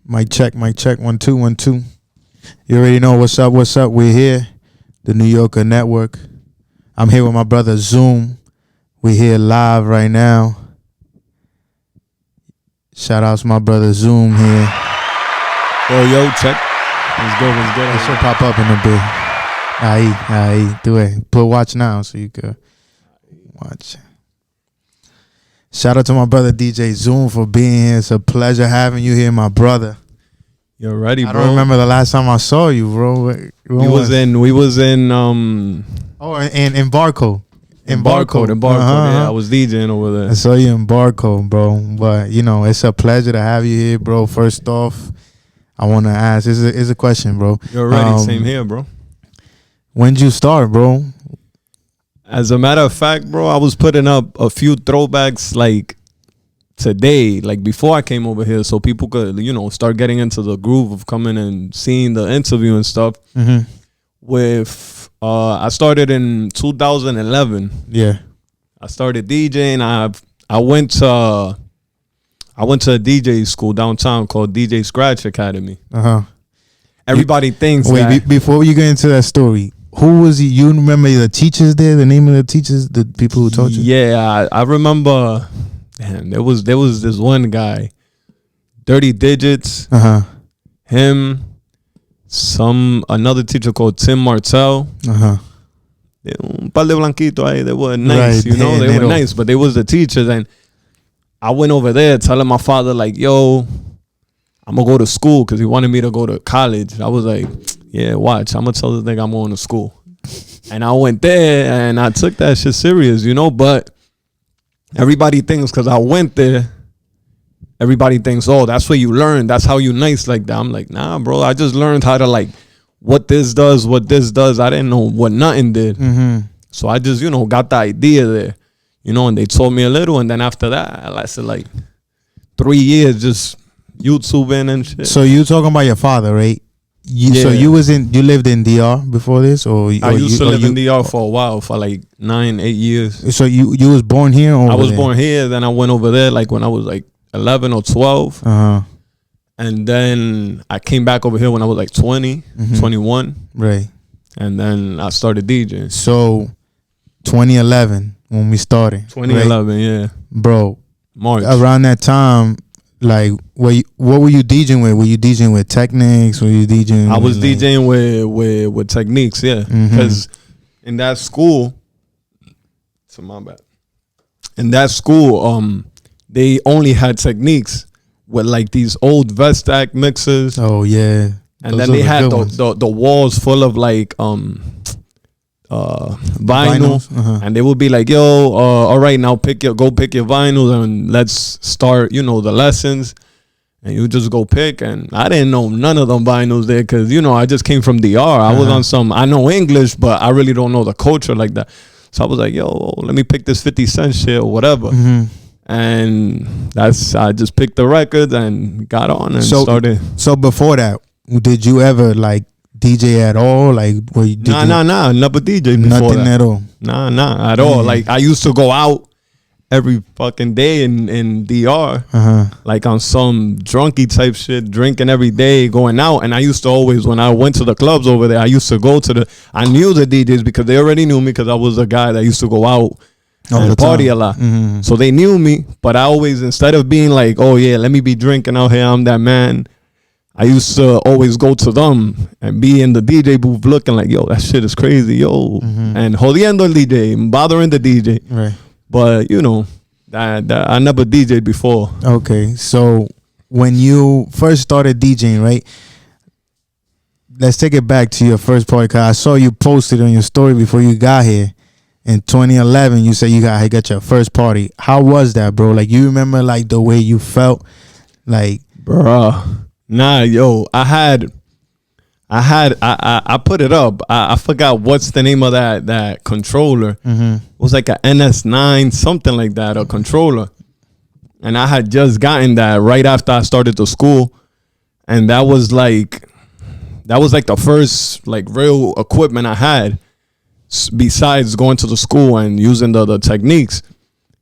Mic check. 1 2 1 2. You already know what's up. We're here, the New Yorker Network. I'm here with my brother Zoom. We're here live right now. Shout out to my brother Zoom here. Yo, check. Let's go. It should pop up in a bit. Ahí, do it. Put watch now so you can watch. Shout out to my brother DJ Zoom for being here. It's a pleasure having you here, my brother. You're ready, bro. I don't remember the last time I saw you, bro. We was in in Barco. In Barco. Yeah, I was DJing over there. I saw you in Barco, bro. But it's a pleasure to have you here, bro. First off, I want to ask, is a question, bro. You're ready. Same here, bro. When did you start, bro? As a matter of fact, bro, I was putting up a few throwbacks like today, like before I came over here, so people could, start getting into the groove of coming and seeing the interview and stuff. Mm-hmm. With I started in 2011. Yeah, I started DJing. I went to a DJ school downtown called DJ Scratch Academy. Everybody thinks that. Before you get into that story, who was he? You remember the teachers there? The name of the teachers, the people who taught you? Yeah, I remember. Man, there was this one guy, Dirty Digits. Him, another teacher called Tim Martell. Un par de blanquitos ahí. They were nice, right. They were nice, but they was the teachers. And I went over there telling my father, like, yo, I'm going to go to school because he wanted me to go to college. I was like, yeah, watch. I'm going to tell this nigga I'm going to school. And I went there and I took that shit serious, but everybody thinks because I went there, everybody thinks, oh, that's where you learn. That's how you nice like that. I'm like, nah, bro. I just learned how to what this does. I didn't know what nothing did. Mm-hmm. So I just, got the idea there, and they told me a little. And then after that, I lasted 3 years just YouTubing and shit. So you talking about your father, right? Yeah. So you lived in DR before this, or I used to live in DR for a while, for 9-8 years. So you was born here? Or I was born here, then I went over there when I was 11 or 12. And then I came back over here when I was 20, 21. Right. And then I started DJing. So 2011 when we started. 2011, right? Yeah. Bro, March. Around that time, what were you DJing with? Were you DJing with Technics? Were you DJing? I was DJing with Techniques, yeah. Because in that school, so my bad. In that school, they only had Techniques with these old Vestac mixers. Oh yeah. And then they had the walls full of vinyl, and they would be like, yo, all right, now go pick your vinyls and let's start, the lessons. And you just go pick. And I didn't know none of them vinyls there because, I just came from DR. I was on I know English, but I really don't know the culture like that. So I was like, yo, let me pick this 50 Cent shit or whatever. And I just picked the records and got on and started. So before that, did you ever DJ at all? Nah, never DJ before nothing that. At all. Nah, at all. I used to go out every fucking day in DR, on some drunky type shit, drinking every day, going out. And I used to always, when I went to the clubs over there, I used to go to I knew the DJs because they already knew me because I was a guy that used to go out and party a lot. So they knew me, but I always, instead of being oh yeah, let me be drinking out here, I'm that man, I used to always go to them and be in the DJ booth looking yo, that shit is crazy, yo. And jodiendo el DJ, bothering the DJ. Right. But, that I never DJed before. Okay, so when you first started DJing, right? Let's take it back to your first party. Cause I saw you posted on your story before you got here. In 2011, you said you got your first party. How was that, bro? You remember the way you felt? Bruh. Nah, yo, I put it up. I forgot what's the name of that controller. It was a NS9, something like that, a controller. And I had just gotten that right after I started the school. And that was the first real equipment I had besides going to the school and using the techniques.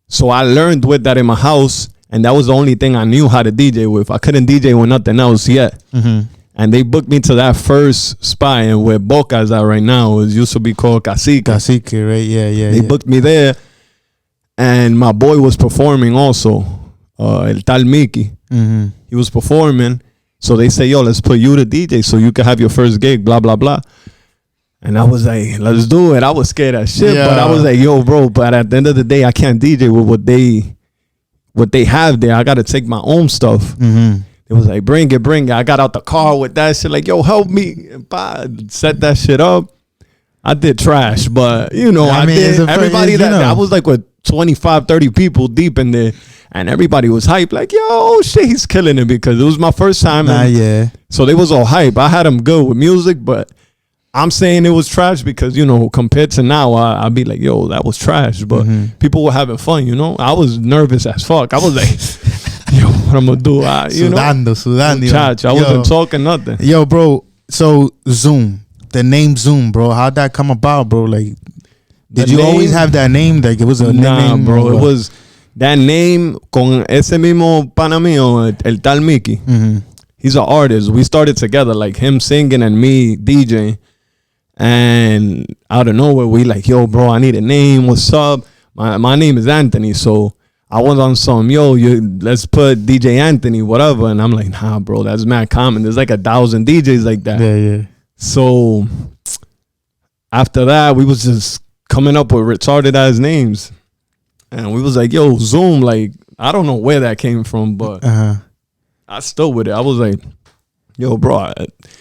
So I learned with that in my house. And that was the only thing I knew how to DJ with. I couldn't DJ with nothing else yet. Mm-hmm. And they booked me to that first spot, and where Boca's at right now, it used to be called Cacique. Cacique, right? Yeah. They booked me there, and my boy was performing also, El Tal Mickey. Mm-hmm. He was performing, so they say, yo, let's put you to DJ so you can have your first gig, blah, blah, blah. And I was like, let's do it. I was scared as shit, but I was like, yo, bro, but at the end of the day, I can't DJ with what they have there. I got to take my own stuff. Mm-hmm. It was like, bring it. I got out the car with that shit, like, yo, help me. And set that shit up. I did trash, but, you know, I did. Everybody I was like with 25, 30 people deep in there, and everybody was hyped, like, yo, shit, he's killing it, because it was my first time. So they was all hype. I had them good with music, but I'm saying it was trash because, you know, compared to now, I'd be like, yo, that was trash. But people were having fun, you know. I was nervous as fuck. I was like, yo, what I'm going to do? You Sudando. Chach, I wasn't talking nothing. Yo, bro, so Zoom, the name Zoom, bro, how'd that come about, bro? Like, did you always have that name? Like, it was a name? Bro, it was that name con ese mismo pana mío, El Tal Mickey. Mm-hmm. He's an artist. We started together, like him singing and me DJing. And out of nowhere, we like, yo, bro, I need a name. What's up? My name is Anthony. So I was on some, let's put DJ Anthony, whatever. And I'm like, nah, bro, that's mad common. There's like 1,000 DJs like that. Yeah. So after that, we was just coming up with retarded ass names. And we was like, yo, Zoom, like, I don't know where that came from, but I still with it. I was like, yo, bro,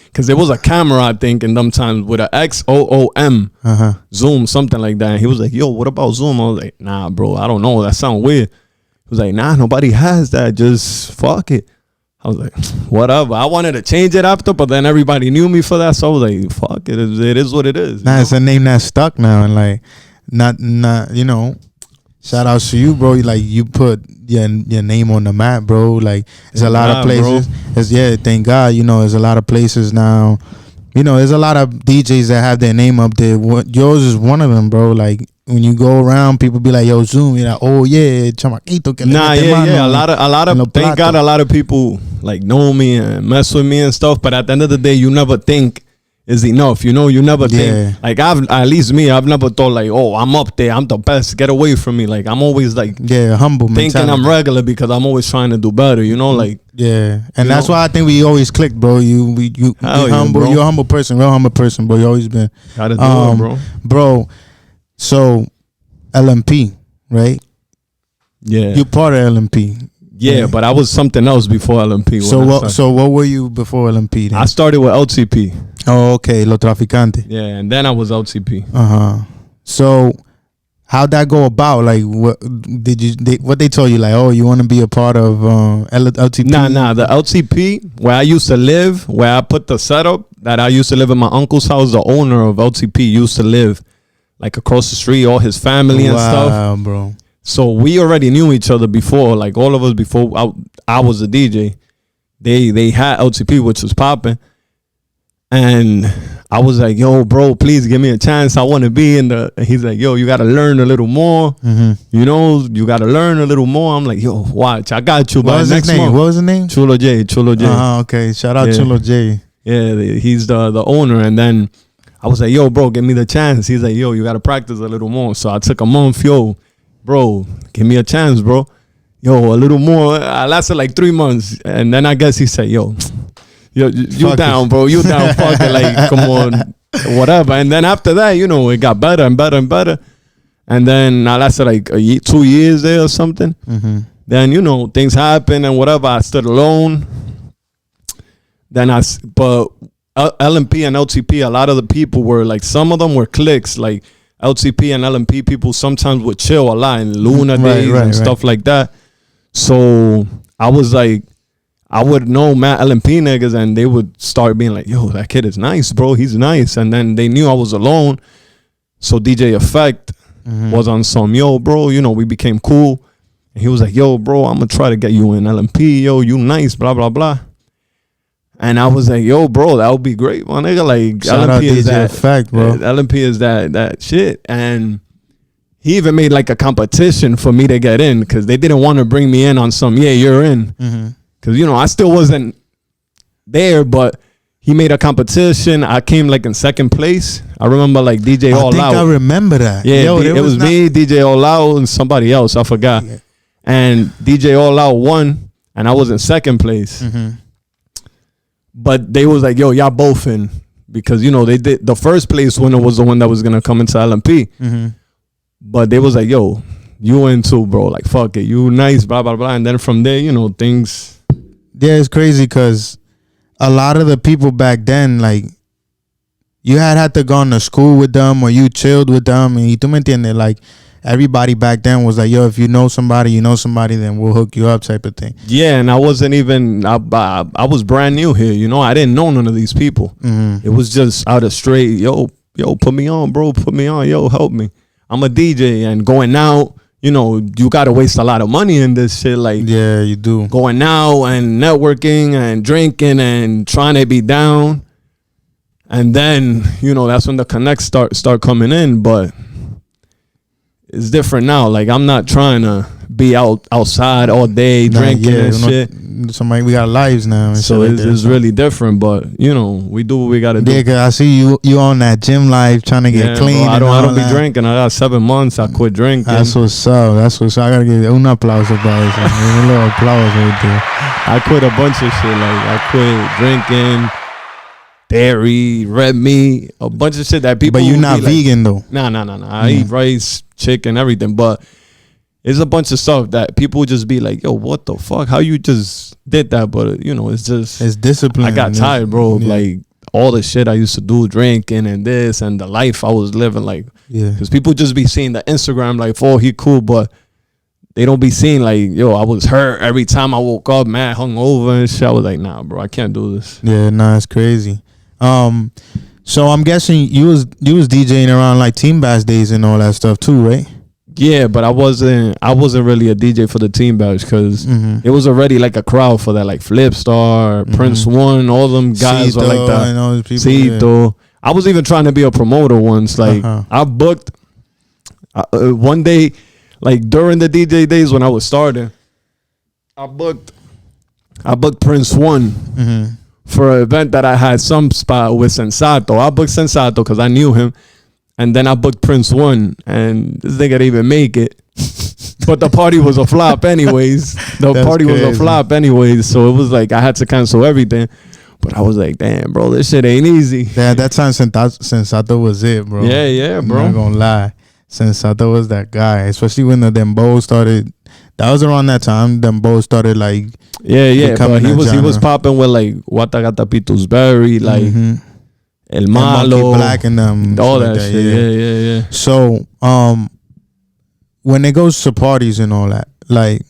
because there was a camera, I think, in them times with a XOOM, Zoom, something like that. And he was like, yo, what about Zoom? I was like, nah, bro, I don't know. That sound weird. He was like, nah, nobody has that. Just fuck it. I was like, whatever. I wanted to change it after, but then everybody knew me for that. So I was like, fuck it. It is what it is. Nah, it's a name that's stuck now. And like, not, you know, shout outs to you, bro. Like, you put your name on the map, bro. Like, there's a lot of places. Thank God. You know, there's a lot of places now. You know, there's a lot of DJs that have their name up there. Yours is one of them, bro. Like, when you go around, people be like, yo, Zoom. You're like, oh, yeah, chamaquito. A lot of, thank God, a lot of people, like, know me and mess with me and stuff. But at the end of the day, you never think is enough, you know. You never think, like, I've never thought like, oh, I'm up there, I'm the best, get away from me. Like, I'm always like, humble thinking mentality. I'm regular because I'm always trying to do better, you know. Like, and that's why I think we always clicked, bro. You humble, bro. You're a humble person, real humble person, bro. You always been. Gotta do it, bro. So LMP, right? Yeah, you part of LMP. Yeah, but I was something else before LMP. So what were you before LMP then? I started with LTP. Oh, okay, Los Traficantes. Yeah, and then I was LTP. So how'd that go about? Like, what they told you? Like, oh, you want to be a part of LTP? Nah. The LTP where I used to live, where I put the setup that I used to live in my uncle's house. The owner of LTP used to live like across the street, all his family and stuff. Wow, bro. So we already knew each other before, like all of us before I was a DJ. They had LTP, which was popping. And I was like, yo, bro, please give me a chance. I want to be in the... And he's like, yo, you got to learn a little more. You know, you got to learn a little more. I'm like, yo, watch. I got you. What was his name? What was his name? Chulo J. Okay. Shout out Chulo J. Yeah, he's the owner. And then I was like, yo, bro, give me the chance. He's like, yo, you got to practice a little more. So I took a month, yo. Bro, give me a chance, bro. Yo, a little more. I lasted like 3 months. And then I guess he said, yo, you down, bro. You down, fuck it. Like, come on, whatever. And then after that, you know, it got better and better and better. And then I lasted like 2 years there or something. Then, you know, things happen and whatever. I stood alone. Then but LMP and LTP, a lot of the people were like, some of them were cliques, like, LTP and LMP people sometimes would chill a lot in Luna days and stuff like that. So I was like, I would know Matt LMP niggas and they would start being like, yo, that kid is nice, bro. He's nice. And then they knew I was alone. So DJ Effect was on some, yo, bro, you know, we became cool. And he was like, yo, bro, I'm going to try to get you in LMP. Yo, you nice, blah, blah, blah. And I was like, yo, bro, that would be great, my nigga. Like, shout LMP is that Effect, bro. LMP is that shit. And he even made like a competition for me to get in because they didn't want to bring me in on some, you're in. Because, I still wasn't there, but he made a competition. I came like in second place. I remember like DJ All Out. I remember that. Yeah, Yo, it was me, DJ All Out, and somebody else. I forgot. Yeah. And DJ All Out won, and I was in second place. But they was like, yo, y'all both in. Because, they did the first place winner was the one that was going to come into LMP. But they was like, yo, you in too, bro. Like, fuck it. You nice, blah, blah, blah. And then from there, things. Yeah, it's crazy because a lot of the people back then, like, you had to go to school with them or you chilled with them. And tú me entiendes? Like, everybody back then was like, yo, if you know somebody, then we'll hook you up type of thing. Yeah, and I wasn't even, I was brand new here, I didn't know none of these people. It was just out of straight, yo, put me on, bro, put me on, yo, help me. I'm a DJ, and going out, you got to waste a lot of money in this shit. Like, yeah, you do. Going out and networking and drinking and trying to be down. And then, that's when the connects start coming in, but it's different now. Like, I'm not trying to be outside all day drinking and shit. Somebody, we got lives now. And so it's really different, but we do what we got to do. Yeah, cause I see you on that gym life trying to get clean. Bro, I don't be drinking. I got 7 months. I quit drinking. That's what's up. I gotta give you un aplauso para eso. A little applause right there. I quit a bunch of shit. Like, I quit drinking, dairy, red meat, a bunch of shit that people. But you're not vegan though. Nah. I eat rice, chicken, everything, but it's a bunch of stuff that people just be like, yo, what the fuck? How you just did that? But, it's discipline. I got tired, bro. Yeah. Like, all the shit I used to do, drinking and this and the life I was living, like, because people just be seeing the Instagram, like, oh, he cool, but they don't be seeing, like, yo, I was hurt every time I woke up, mad, hungover and shit. I was like, nah, bro, I can't do this. Yeah, nah, it's crazy. So I'm guessing you was DJing around like Team Bash days and all that stuff too, right? Yeah, but I wasn't really a DJ for the Team Bash because it was already like a crowd for that, like Flipstar, Prince One, all them guys Cito, were like that. and all those people. Cito. Yeah. I was even trying to be a promoter once. Like I booked one day, like during the DJ days when I was starting, I booked Prince One. For an event that I had some spot with Sensato. I booked Sensato because I knew him. And then I booked Prince One. And this nigga didn't even make it. But the party was a flop anyways. So it was like I had to cancel everything. But I was like, damn, bro, this shit ain't easy. Yeah, that time Sensato was it, bro. Yeah, bro. I'm not gonna lie. Sensato was that guy. Especially when the Dembow started. That was around that time. Dembow started like... Yeah, but he was popping with like Wata Gata Pitus Berry, like El Malo, Black and them, all that shit. Yeah. So, when it goes to parties and all that, like,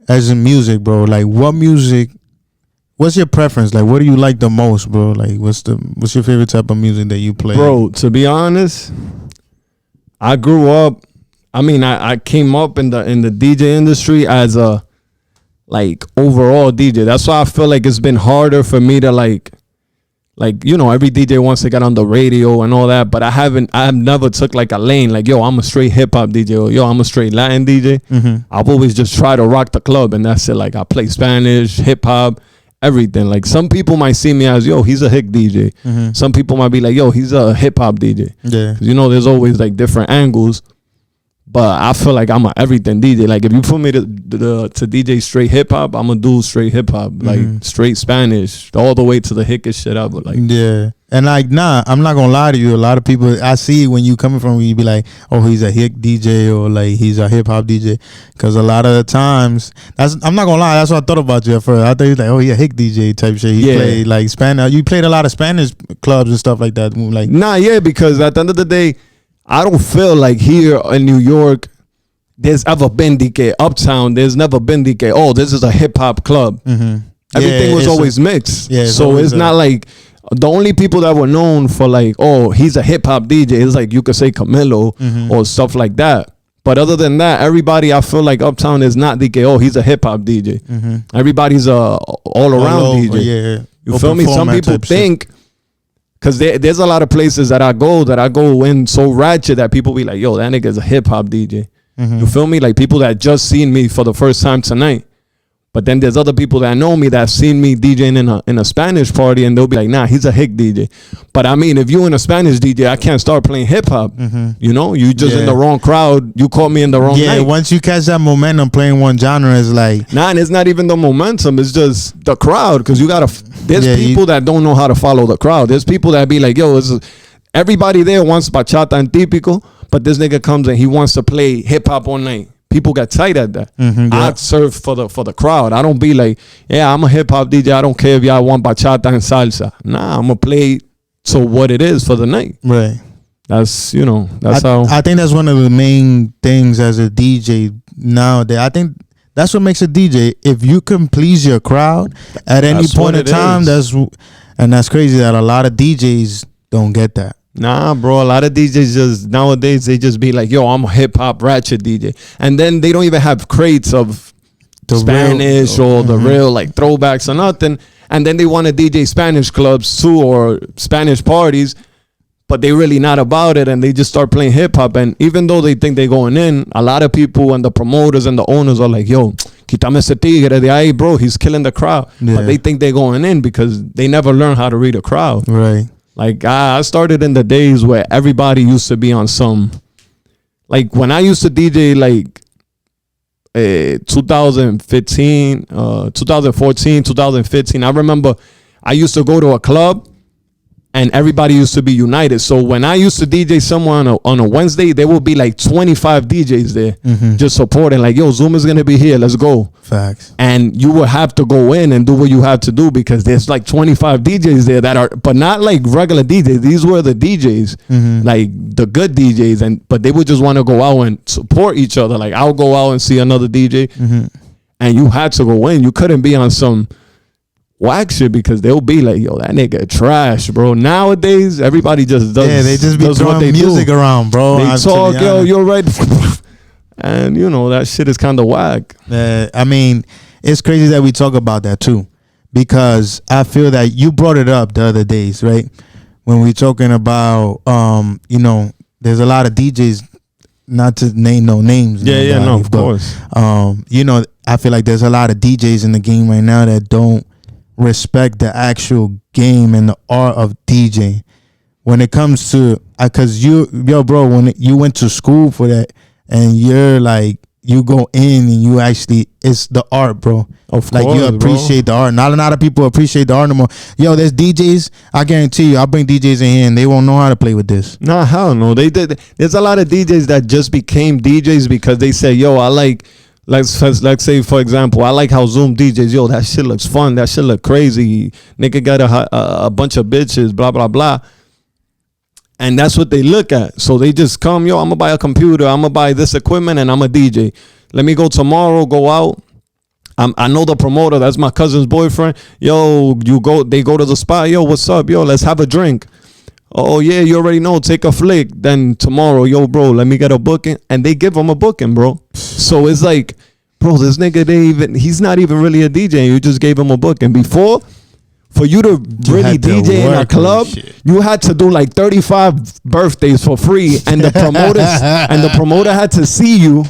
as in music, bro, like, what's your preference? Like, what do you like the most, bro? Like, what's your favorite type of music that you play? Bro, to be honest, I grew up. I mean, I came up in the DJ industry as a like overall DJ. That's why I feel like it's been harder for me to like every DJ wants to get on the radio and all that, but I have never took like a lane like, yo, I'm a straight hip hop DJ or yo, I'm a straight Latin DJ. I've always just tried to rock the club and that's it. Like I play Spanish, hip hop, everything. Like some people might see me as, yo, he's a hick DJ. Some people might be like, yo, he's a hip hop DJ. Yeah. 'Cause there's always like different angles. But I feel like I'm a everything DJ. Like if you put me to DJ straight hip hop, I'm gonna do straight hip hop, like straight Spanish, all the way to the hickest shit up. But like, yeah, and like, nah, I'm not gonna lie to you. A lot of people I see when you coming from, you be like, oh, he's a hick DJ or like he's a hip hop DJ, because a lot of the times, I'm not gonna lie, that's what I thought about you at first. I thought you was like, oh, he a hick DJ type shit. He played like Spanish. You played a lot of Spanish clubs and stuff like that. Like, nah, yeah, because at the end of the day, I don't feel like here in New York there's ever been DK Uptown. There's never been DK. Oh, this is a hip hop club. Everything was always mixed. Yeah, so it's not like the only people that were known for like, oh, he's a hip hop DJ is like you could say Camilo or stuff like that. But other than that, everybody I feel like Uptown is not DK. Oh, he's a hip hop DJ. Everybody's a all around DJ. Yeah. You feel me? Some people think. Cause there's a lot of places that I go in so ratchet that people be like, yo, that nigga's a hip hop DJ. You feel me? Like people that just seen me for the first time tonight. But then there's other people that know me that have seen me DJing in a Spanish party, and they'll be like, nah, he's a hick DJ. But I mean, if you in a Spanish DJ, I can't start playing hip hop. You know, you just in the wrong crowd. You caught me in the wrong night. Once you catch that momentum playing one genre, is like, nah, and it's not even the momentum. It's just the crowd. Because you gotta. There's people that don't know how to follow the crowd. There's people that be like, yo, everybody there wants bachata and típico, but this nigga comes and he wants to play hip hop all night. People get tight at that. I serve for the crowd. I don't be like, yeah, I'm a hip hop DJ. I don't care if y'all want bachata and salsa. Nah, I'm gonna play to what it is for the night. Right. That's how. I think that's one of the main things as a DJ nowadays. I think that's what makes a DJ. If you can please your crowd at any point in time, that's crazy that a lot of DJs don't get that. Nah, bro. A lot of DJs just nowadays they just be like, "Yo, I'm a hip hop ratchet DJ," and then they don't even have crates of the Spanish or the real like throwbacks or nothing. And then they want to DJ Spanish clubs too or Spanish parties, but they really not about it, and they just start playing hip hop. And even though they think they're going in, a lot of people and the promoters and the owners are like, "Yo, quítame ese tigre de ahí, bro. He's killing the crowd." But they think they're going in because they never learn how to read a crowd. Right. Like I started in the days where everybody used to be on some, like when I used to DJ like 2015, 2014, 2015. I remember I used to go to a club and everybody used to be united. So when I used to DJ somewhere on a Wednesday, there would be like 25 DJs there just supporting, like, yo, Zoom is going to be here. Let's go. Facts. And you would have to go in and do what you have to do because there's like 25 DJs there that are, but not like regular DJs. These were the DJs, like the good DJs. But they would just want to go out and support each other. Like I'll go out and see another DJ and you had to go in. You couldn't be on some whack shit because they'll be like, yo, that nigga trash, bro. Nowadays, everybody just does. Yeah, they just be throwing music around, bro. They talk, yo, you're right. And, that shit is kind of whack. I mean, it's crazy that we talk about that, too. Because I feel that you brought it up the other days, right? When we talking about, there's a lot of DJs, not to name no names. Of course. I feel like there's a lot of DJs in the game right now that don't respect the actual game and the art of DJing. When it comes to, because bro, when you went to school for that, and you're like, you go in and you actually, it's the art, bro. Of like course, you appreciate the art. Not a lot of people appreciate the art no more. Yo, there's DJs. I guarantee you, I'll bring DJs in here and they won't know how to play with this. Nah, hell no. There's a lot of DJs that just became DJs because they say, yo, I like. Let's say, for example, I like how Zoom DJs, yo, that shit looks fun. That shit look crazy. Nigga got a bunch of bitches, blah, blah, blah. And that's what they look at. So they just come, yo, I'm going to buy a computer. I'm going to buy this equipment and I'm a DJ. Let me go tomorrow, go out. I know the promoter. That's my cousin's boyfriend. Yo, they go to the spot. Yo, what's up? Yo, let's have a drink. Oh, yeah, you already know. Take a flick. Then tomorrow, yo, bro, let me get a booking. And they give him a booking, bro. So it's like, bro, this nigga, he's not even really a DJ. You just gave him a booking. Before, for you to really DJ in a club, you had to do like 35 birthdays for free. And the promoter had to see you.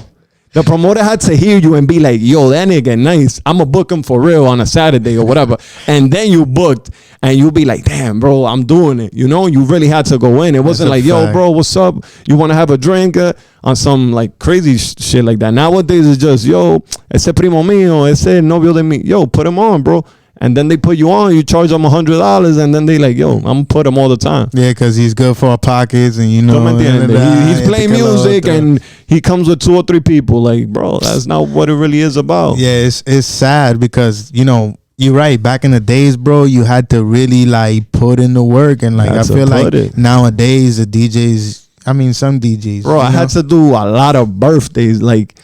The promoter had to hear you and be like, yo, that nigga nice. I'm going to book him for real on a Saturday or whatever. And then you booked and you'll be like, damn, bro, I'm doing it. You really had to go in. It wasn't like, yo, bro, what's up? You want to have a drink on some like crazy shit like that. Nowadays it's just, yo, ese primo mío, ese novio de mí. Yo, put him on, bro. And then they put you on, you charge them $100, and then they like, yo, I'm gonna put him all the time. Yeah, because he's good for our pockets, and he's playing music, and he comes with 2 or 3 people. Like, bro, that's not what it really is about. Yeah, it's sad because you're right. Back in the days, bro, you had to really like put in the work, and like I feel like nowadays the DJs, I mean some DJs, bro, I had to do a lot of birthdays, like.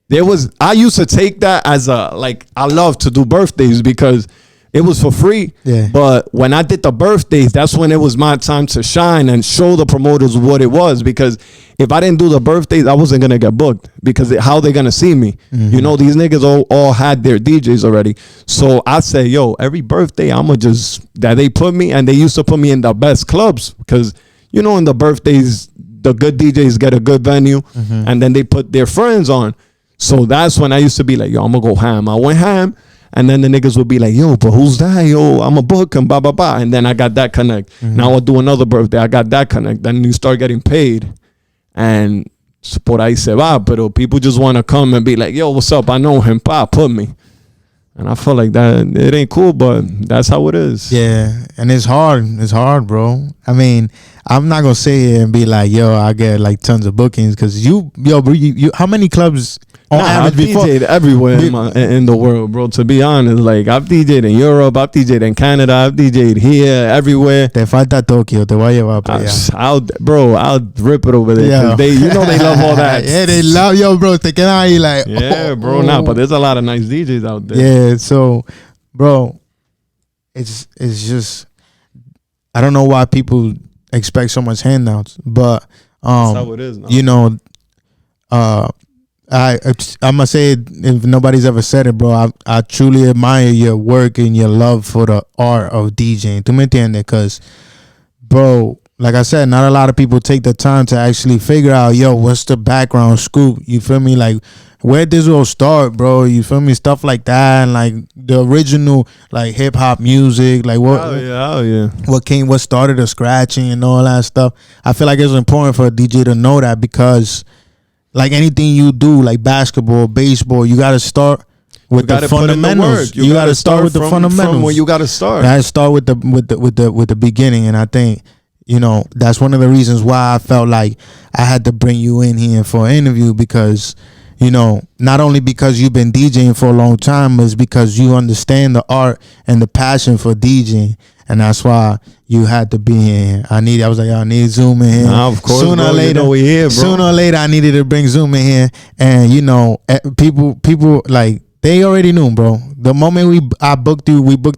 I used to take that as I love to do birthdays because It was for free. Yeah. But when I did the birthdays, that's when it was my time to shine and show the promoters what it was. Because if I didn't do the birthdays, I wasn't gonna get booked. Because how they gonna see me? You know, these niggas all had their DJs already. So I say, yo, every birthday I'ma just that they put me, and they used to put me in the best clubs because you know in the birthdays the good DJs get a good venue, and then they put their friends on. So that's when I used to be like, yo, I'm gonna go ham. I went ham. And then the niggas would be like, yo, but who's that? Yo, I'm a book and blah, blah, blah. And then I got that connect. Now I'll do another birthday. I got that connect. Then you start getting paid. And por ahí se va. Pero people just want to come and be like, yo, what's up? I know him. Pa, put me. And I feel like that it ain't cool, but that's how it is. Yeah. And it's hard. It's hard, bro. I mean, I'm not going to sit here and be like, yo, I get like tons of bookings. Because bro, you how many clubs on average I've before? DJ'd everywhere in the world, bro. To be honest, like I've DJ'd in Europe, I've DJ'd in Canada, I've DJ'd here, everywhere. Te falta Tokio, te voy a llevar para allá. I'll rip it over there. Yeah. They love all that. Yeah, they love, yo, bro. Te quedan ahí like, Yeah, bro. Nah, but there's a lot of nice DJs out there. Yeah, so, bro, it's just, I don't know why people expect so much handouts, but That's how it is now. you know, I'm gonna say it if nobody's ever said it, bro. I truly admire your work and your love for the art of DJing. ¿Tú me entiendes? Because, bro, like I said, not a lot of people take the time to actually figure out, yo, what's the background scoop? You feel me? Like, where this will start, bro? You feel me? Stuff like that, and like the original, like hip hop music, like what? Oh yeah. What started the scratching and all that stuff. I feel like it's important for a DJ to know that because, like anything you do, like basketball, baseball, you got to start with the fundamentals. You got to start with the fundamentals. From where you got to start. You got to start with the beginning, and I think, you know, that's one of the reasons why I felt like I had to bring you in here for an interview because, you know, not only because you've been DJing for a long time, but it's because you understand the art and the passion for DJing. And that's why you had to be here. I was like, I need Zoom in here. Nah, of course, sooner bro, or later, you know we here, bro. Sooner or later, I needed to bring Zoom in here. And, you know, people like, they already knew, bro. The moment we booked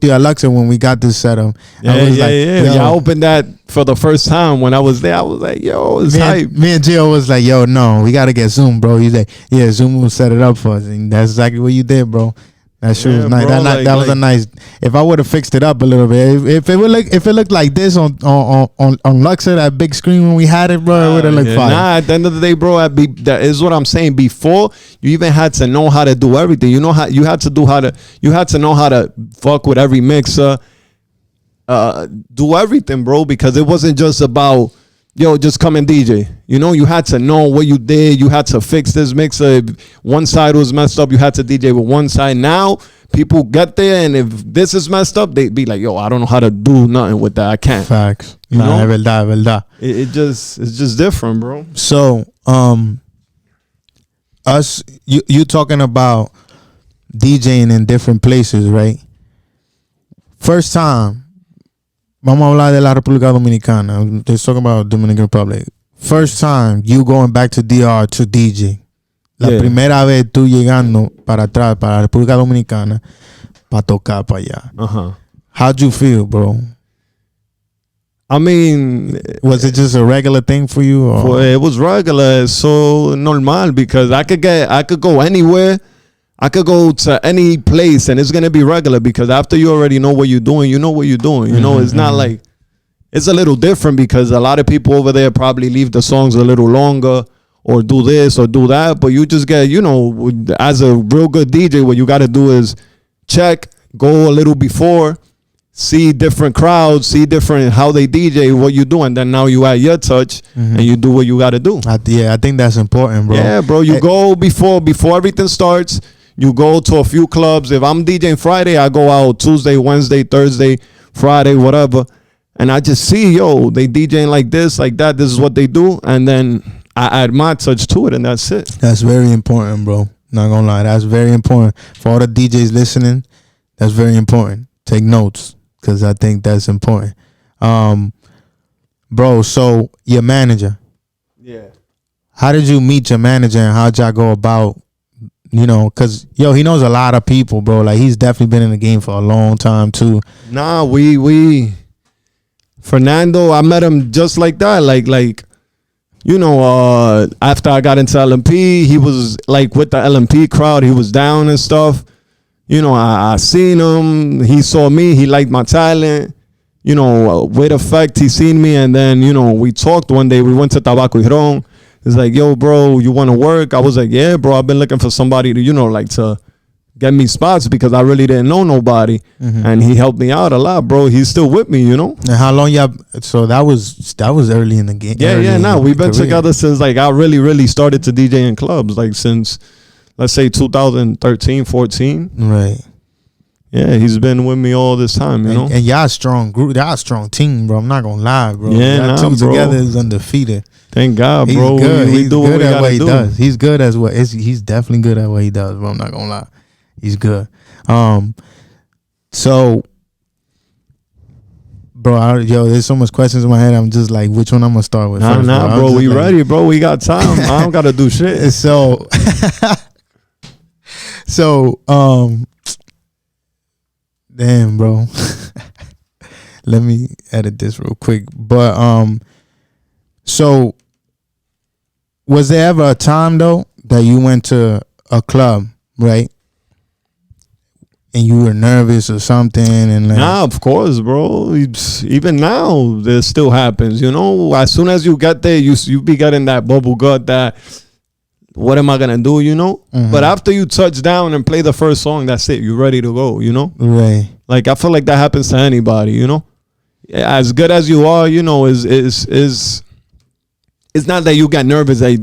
you at Luxor when we got this set up. Yeah. I opened that for the first time when I was there. I was like, yo, it's hype. Me and Gio was like, yo, no, we got to get Zoom, bro. He's like, yeah, Zoom will set it up for us. And that's exactly what you did, bro. That shit was nice. Bro, that was a nice. If I would have fixed it up a little bit, if it looked like this on Luxor, that big screen when we had it, bro, it would have looked fine. Nah, at the end of the day, bro, that is what I'm saying. Before you even had to know how to do everything. You had to know how to fuck with every mixer, do everything, bro, because it wasn't just about, yo, just come and DJ. You know, you had to know what you did. You had to fix this mixer. If one side was messed up, you had to DJ with one side. Now, people get there, and if this is messed up, they be like, yo, I don't know how to do nothing with that. I can't. Facts. You know? Es verdad. It's just different, bro. So, you talking about DJing in different places, right? First time, vamos a hablar de la República Dominicana. Let's talk about Dominican Republic. First time you going back to DR to DJ. La primera vez tú llegando para atrás, para la República Dominicana, para tocar para allá. Uh-huh. How'd you feel, bro? I mean, was it just a regular thing for you? Or? Well, it was regular, so normal, because I could go anywhere. I could go to any place and it's gonna be regular because after you already know what you're doing, you know what you're doing. You know, it's not like, it's a little different because a lot of people over there probably leave the songs a little longer or do this or do that. But you just get, you know, as a real good DJ, what you got to do is check, go a little before, see different crowds, see different how they DJ, what you do, and then now you add your touch and you do what you got to do. I think that's important, bro. Yeah, bro. You go before everything starts. You go to a few clubs. If I'm DJing Friday, I go out Tuesday, Wednesday, Thursday, Friday, whatever. And I just see, yo, they DJing like this, like that. This is what they do. And then I add my touch to it, and that's it. That's very important, bro. Not gonna lie. That's very important. For all the DJs listening, that's very important. Take notes, because I think that's important. Bro, so your manager. Yeah. How did you meet your manager, and how'd y'all go about You know, cause he knows a lot of people, bro. Like he's definitely been in the game for a long time too. Nah, Fernando, I met him just like that. Like after I got into LMP, he was like with the LMP crowd. He was down and stuff. I seen him. He saw me. He liked my talent. With effect, he seen me. And then, we talked one day. We went to Tabaco Hron. He's like, yo, bro, you want to work? I was like, yeah, bro. I've been looking for somebody to, to get me spots because I really didn't know nobody. Mm-hmm. And he helped me out a lot, bro. He's still with me, And how long y'all? So that was early in the game. Yeah. We've been together since like I really started to DJ in clubs, like since, let's say 2013, 14. Right. Yeah, he's been with me all this time, And y'all a strong group. Y'all a strong team, bro. I'm not gonna lie, bro. Yeah, y'all bro. Together is undefeated. Thank God, he's bro. Good. We do good what at what he do. does. He's good as what he's definitely good at what he does, bro. I'm not gonna lie. He's good. So, bro, there's so much questions in my head. I'm just like, which one I'm gonna start with? Nah, bro. We ready, bro. We got time. I don't gotta do shit. So, damn, bro. Let me edit this real quick. But so was there ever a time though that you went to a club, right? And you were nervous or something, and like, nah, of course, bro. Even now, this still happens. As soon as you get there, you be getting that bubble gut. That what am I gonna do? Mm-hmm. But after you touch down and play the first song, that's it. You're ready to go. Right. Like I feel like that happens to anybody. As good as you are, is it's not that you get nervous that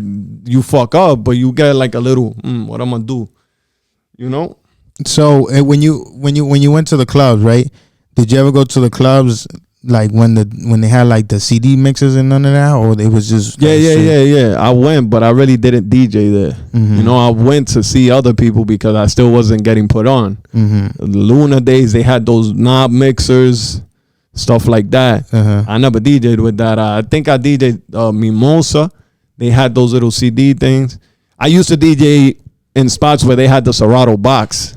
you fuck up, but you get like a little, what I'm gonna do, So when you went to the clubs, right? Did you ever go to the clubs like when they had like the CD mixers and none of that, or it was just yeah. I went, but I really didn't DJ there. Mm-hmm. I went to see other people because I still wasn't getting put on. Mm-hmm. The Luna days, they had those knob mixers, stuff like that. Uh-huh. I never DJed with that. I think I DJed Mimosa. They had those little CD things. I used to DJ in spots where they had the Serato box,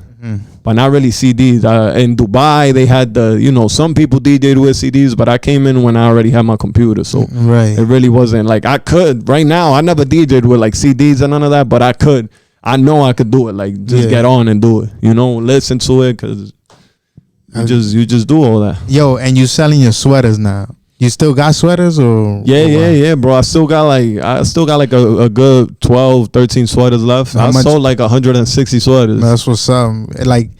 but not really CDs. In Dubai, they had some people DJed with CDs, but I came in when I already had my computer. So right. It really wasn't like I could. Right now, I never DJed with like CDs and none of that, but I could. I know I could do it. Like just get on and do it. Listen to it because you just do all that. Yo, and you selling your sweaters now. You still got sweaters or? Yeah, bro. I still got like a good 12, 13 sweaters left. I sold like 160 sweaters. That's what's up. Like,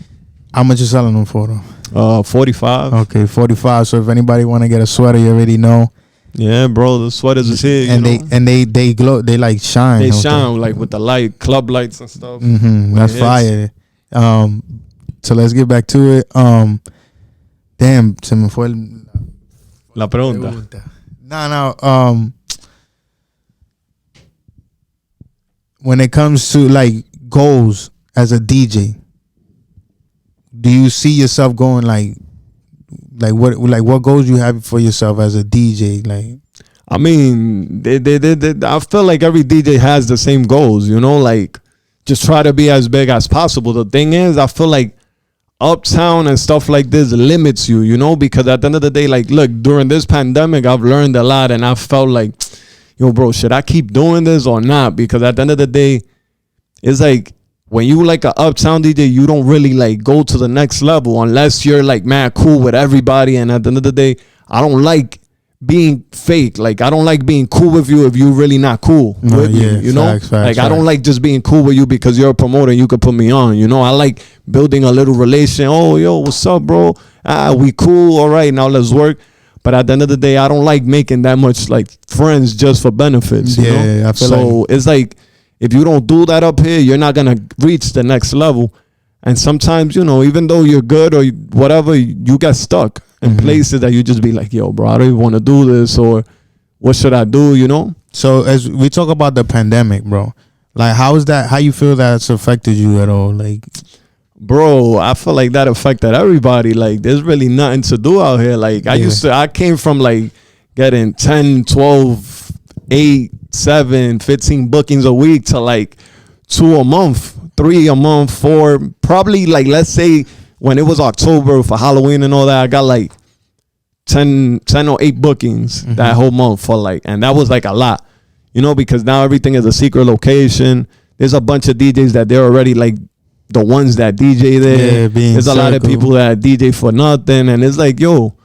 how much you selling them for though? 45. Okay, 45. So if anybody want to get a sweater, you already know. Yeah, bro. The sweaters is here. And they glow. They like shine. They shine like with the light, club lights and stuff. Mm-hmm. That's fire. So let's get back to it. Damn, se me fue la pregunta. No. When it comes to like goals as a DJ, do you see yourself going like what goals you have for yourself as a DJ? Like, I mean, I feel like every DJ has the same goals. Like just try to be as big as possible. The thing is, I feel like Uptown and stuff like this limits you, because at the end of the day, like, look, during this pandemic, I've learned a lot, and I felt like, yo, bro, should I keep doing this or not? Because at the end of the day, it's like when you like an Uptown DJ, you don't really like go to the next level unless you're like mad cool with everybody. And at the end of the day, I don't like being fake. Like, I don't like being cool with you if you're really not cool with me, Facts, like, I don't like just being cool with you because you're a promoter and you could put me on, I like building a little relation. Oh, yo, what's up, bro? We cool. All right, now let's work. But at the end of the day, I don't like making that much like friends just for benefits, you know? I feel so it's like, if you don't do that up here, you're not going to reach the next level. And sometimes, even though you're good or whatever, you get stuck in places that you just be like, yo, bro, I don't even want to do this, or what should I do, So as we talk about the pandemic, bro, like how you feel that's affected you at all? Like, bro, I feel like that affected everybody. Like, there's really nothing to do out here. Like, I came from like getting 10, 12, 8, 7, 15 bookings a week to like 2 a month, 3 a month, 4. Probably like, let's say when it was October for Halloween and all that, I got like 10 or 8 bookings that whole month for like, and that was like a lot, you know, because now everything is a secret location. There's a bunch of DJs that they're already like the ones that DJ there. There's a lot of people that DJ for nothing, and it's like, yo,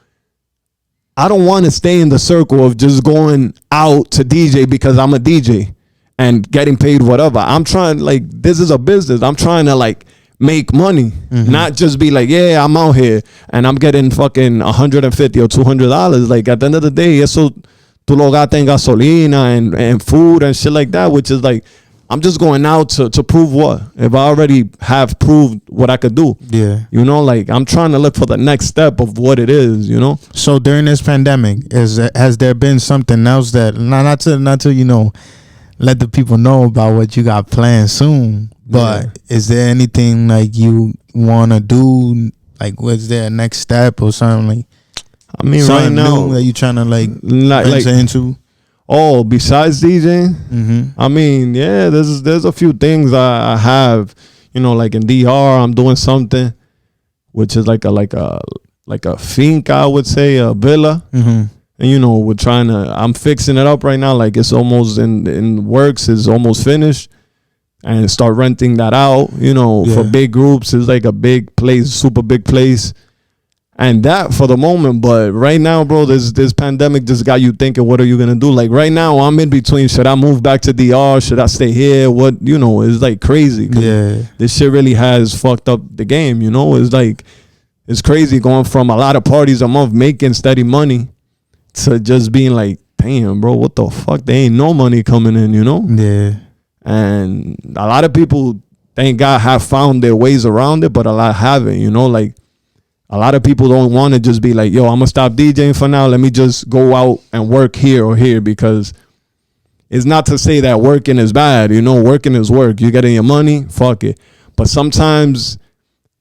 I don't want to stay in the circle of just going out to DJ because I'm a DJ and getting paid whatever. I'm trying, like, this is a business. I'm trying to like make money, not just be like, yeah, I'm out here and I'm getting fucking $150 or $200. Like, at the end of the day, eso tu lo gastas en gasolina and food and shit like that, which is like, I'm just going out to prove what? If I already have proved what I could do. Yeah. You know, like, I'm trying to look for the next step of what it is, you know? So during this pandemic, has there been something else that, not to you know, let the people know about what you got planned soon, but is there anything like you want to do? Like, what's there a next step or something? Like, I mean, right now that you trying to like into? Oh, besides DJing, I mean, yeah, there's a few things I have, you know, like in DR, I'm doing something, which is like a finca, I would say, a villa, and you know, I'm fixing it up right now, like it's almost in works, it's almost finished, and start renting that out, you know, for big groups. It's like a big place, super big place. And that for the moment, but right now, bro, this pandemic just got you thinking, what are you gonna do? Like right now, I'm in between. Should I move back to DR? Should I stay here? What, you know, it's like crazy. Yeah, this shit really has fucked up the game. You know, it's like, it's crazy going from a lot of parties a month making steady money to just being like, damn, bro, what the fuck? There ain't no money coming in. You know? Yeah. And a lot of people, thank God, have found their ways around it, but a lot haven't. You know, like. A lot of people don't want to just be like, yo, I'm going to stop DJing for now. Let me just go out and work here or here, because it's not to say that working is bad. You know, working is work. You're getting your money, fuck it. But sometimes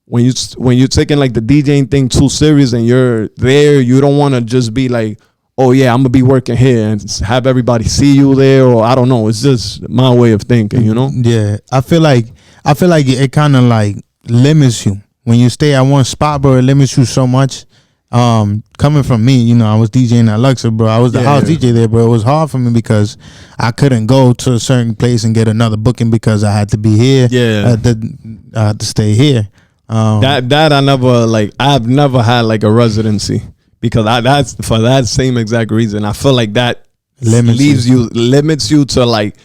when you're taking like the DJing thing too serious and you're there, you don't want to just be like, oh, yeah, I'm going to be working here and have everybody see you there, or I don't know. It's just my way of thinking, you know? Yeah. I feel like it kind of like limits you. When you stay at one spot, bro, it limits you so much. Coming from me, you know, I was DJing at Luxor, bro. I was the house DJ there, bro. It was hard for me because I couldn't go to a certain place and get another booking because I had to be here. Yeah, to stay here. That I never like. I've never had like a residency because that's for that same exact reason. I feel like that limits you to like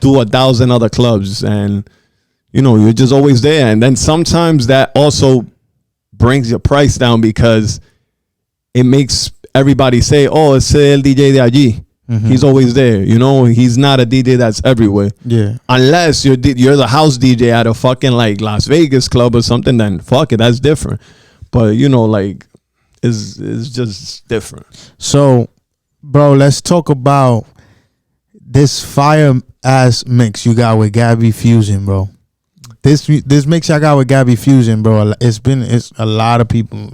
do 1,000 other clubs, and you know, you're just always there. And then sometimes that also brings your price down because it makes everybody say, oh, it's el DJ de allí. He's always there. You know, he's not a DJ that's everywhere. Yeah. Unless you're the house DJ at a fucking like Las Vegas club or something, then fuck it, that's different. But, you know, like, it's just different. So, bro, let's talk about this fire-ass mix you got with Gabby Fusion, bro. This mix I got with Gabby Fusion, bro. It's a lot of people